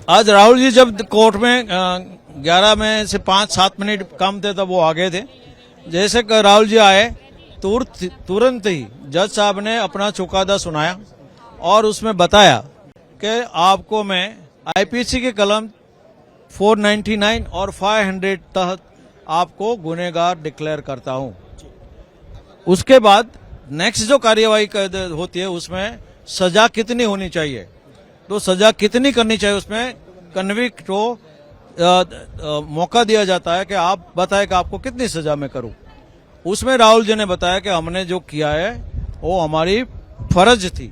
आज राहुल जी जब कोर्ट में 11 में से 5-7 मिनट कम थे तब वो आगे थे। जैसे राहुल जी आए तुरंत ही जज साहब ने अपना चुकादा सुनाया और उसमें बताया कि आपको मैं आईपीसी के कलम 499 और 500 तहत आपको गुनहगार डिक्लेयर करता हूं। उसके बाद नेक्स्ट जो कार्यवाही होती है उसमें सजा कितनी होनी चाहिए, तो सजा कितनी करनी चाहिए उसमें कन्विक्ट को मौका दिया जाता है कि आप बताएं कि आपको कितनी सजा मैं करूं। उसमें राहुल जी ने बताया कि हमने जो किया है वो हमारी फर्ज थी,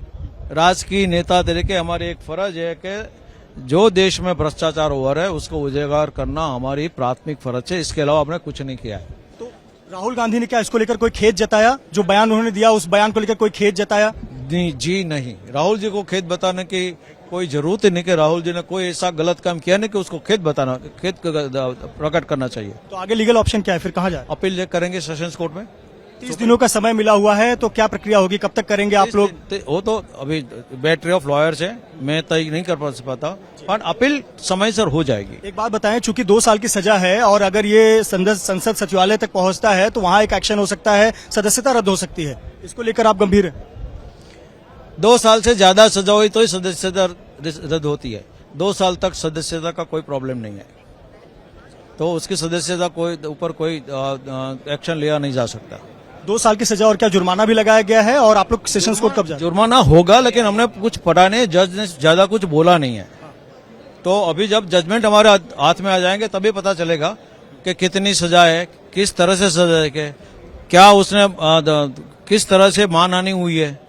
राजकीय नेता तरीके हमारी एक फर्ज है कि जो देश में भ्रष्टाचार हो रहा है उसको उजागर करना हमारी प्राथमिक फर्ज है, इसके अलावा हमने कुछ नहीं किया है। तो राहुल गांधी ने क्या इसको लेकर कोई खेद जताया? जो बयान उन्होंने दिया उस बयान को लेकर कोई खेद जताया? जी नहीं, राहुल जी को खेद बताने की कोई जरूरत नहीं कि राहुल जी ने कोई ऐसा गलत काम किया नहीं कि उसको खेद प्रकट करना चाहिए। तो आगे लीगल ऑप्शन क्या है, फिर कहाँ जाए? अपील करेंगे सेशंस कोर्ट में। 30 दिनों का समय मिला हुआ है, तो क्या प्रक्रिया होगी, कब तक करेंगे आप लोग? वो तो अभी बैटरी ऑफ लॉयर्स है, मैं तय नहीं कर पाता, पर अपील समय से हो जाएगी। एक बात बताएं, चूंकि 2 साल की सजा है और अगर ये संसद सचिवालय तक पहुंचता है तो वहां एक एक्शन हो सकता है, सदस्यता रद्द हो सकती है, इसको लेकर आप गंभीर हैं? 2 साल से ज्यादा सजा हुई तो ही सदस्यता रद्द होती है। 2 साल तक सदस्यता का कोई प्रॉब्लम नहीं है, तो उसकी सदस्यता कोई ऊपर कोई एक्शन लिया नहीं जा सकता। 2 साल की सजा और क्या जुर्माना भी लगाया गया है? और आप लोग सेशंस कोर्ट कब जाए? जुर्माना होगा, लेकिन हमने कुछ पढ़ा नहीं, जज ने ज्यादा कुछ बोला नहीं है। तो अभी जब जजमेंट हमारे हाथ में आ जाएंगे तभी पता चलेगा कि कितनी सजा है, किस तरह से सजा है, क्या उसने किस तरह से मानहानि हुई है,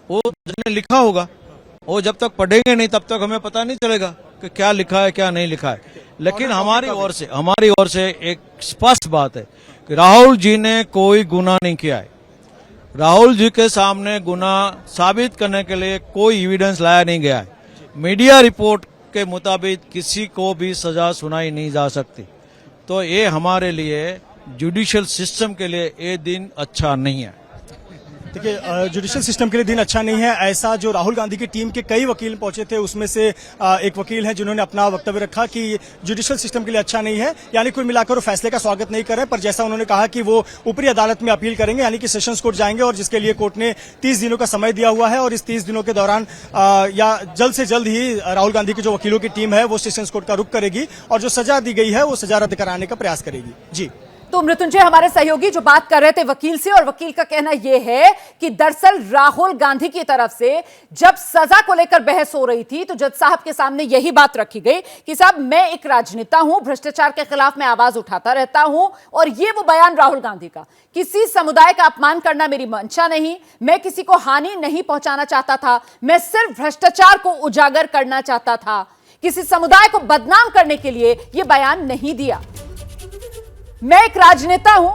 वो जज ने लिखा होगा। वो जब तक पढ़ेंगे नहीं तब तक हमें पता नहीं चलेगा कि क्या लिखा है क्या नहीं लिखा है। लेकिन हमारी ओर से एक स्पष्ट बात है कि राहुल जी ने कोई गुनाह नहीं किया है। राहुल जी के सामने गुनाह साबित करने के लिए कोई एविडेंस लाया नहीं गया है। मीडिया रिपोर्ट के मुताबिक किसी को भी सजा सुनाई नहीं जा सकती। तो ये हमारे लिए जुडिशियल सिस्टम के लिए ये दिन अच्छा नहीं है। देखिए, जुडिशियल सिस्टम के लिए दिन अच्छा नहीं है, ऐसा जो राहुल गांधी की टीम के कई वकील पहुंचे थे उसमें से एक वकील है जिन्होंने अपना वक्तव्य रखा कि जुडिशियल सिस्टम के लिए अच्छा नहीं है, यानी कुल मिलाकर वो फैसले का स्वागत नहीं कर रहे। पर जैसा उन्होंने कहा कि वो ऊपरी अदालत में अपील करेंगे, यानी कि सेशंस कोर्ट जाएंगे, और जिसके लिए कोर्ट ने 30 दिनों का समय दिया हुआ है। और इस 30 दिनों के दौरान या जल्द से जल्द ही राहुल गांधी की जो वकीलों की टीम है वो सेशंस कोर्ट का रुख करेगी और जो सजा दी गई है वो सजा रद्द कराने का प्रयास करेगी। जी, तो मृत्युंजय हमारे सहयोगी जो बात कर रहे थे वकील से, और वकील का कहना यह है कि दरअसल राहुल गांधी की तरफ से जब सजा को लेकर बहस हो रही थी तो जज साहब के सामने यही बात रखी गई कि साहब मैं एक राजनेता हूं, भ्रष्टाचार के खिलाफ मैं आवाज उठाता रहता हूं, और ये वो बयान राहुल गांधी का, किसी समुदाय का अपमान करना मेरी मंशा नहीं, मैं किसी को हानि नहीं पहुंचाना चाहता था, मैं सिर्फ भ्रष्टाचार को उजागर करना चाहता था, किसी समुदाय को बदनाम करने के लिए यह बयान नहीं दिया। मैं एक राजनेता हूं,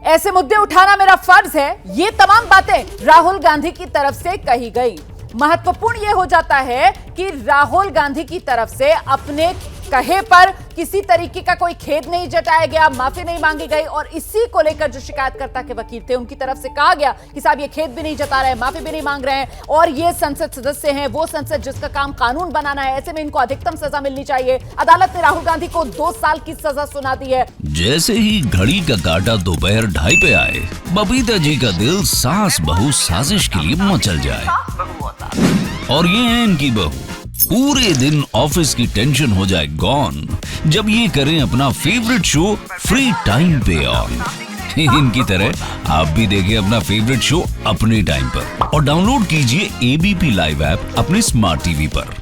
ऐसे मुद्दे उठाना मेरा फर्ज है। ये तमाम बातें राहुल गांधी की तरफ से कही गई। महत्वपूर्ण यह हो जाता है कि राहुल गांधी की तरफ से अपने कहे पर किसी तरीके का कोई खेद नहीं जताया गया, माफी नहीं मांगी गई, और इसी को लेकर जो शिकायतकर्ता के वकील थे उनकी तरफ से कहा गया कि साहब ये खेद भी नहीं जता रहे हैं, माफी भी नहीं मांग रहे हैं, और ये संसद सदस्य हैं, वो संसद जिसका काम कानून बनाना है, ऐसे में इनको अधिकतम सजा मिलनी चाहिए। अदालत ने राहुल गांधी को 2 साल की सजा सुना दी है। जैसे ही घड़ी का काटा दोपहर 2:30 पे आए, बबीता जी का दिल सास बहू साजिश के लिए मचल जाए। और ये है इनकी बहू, पूरे दिन ऑफिस की टेंशन हो जाए गॉन जब ये करें अपना फेवरेट शो फ्री टाइम पे ऑन। इनकी तरह आप भी देखें अपना फेवरेट शो अपने टाइम पर और डाउनलोड कीजिए एबीपी लाइव ऐप अपने स्मार्ट टीवी पर।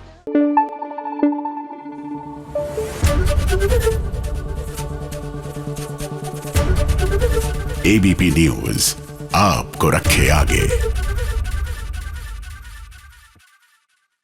एबीपी न्यूज आपको रखे आगे।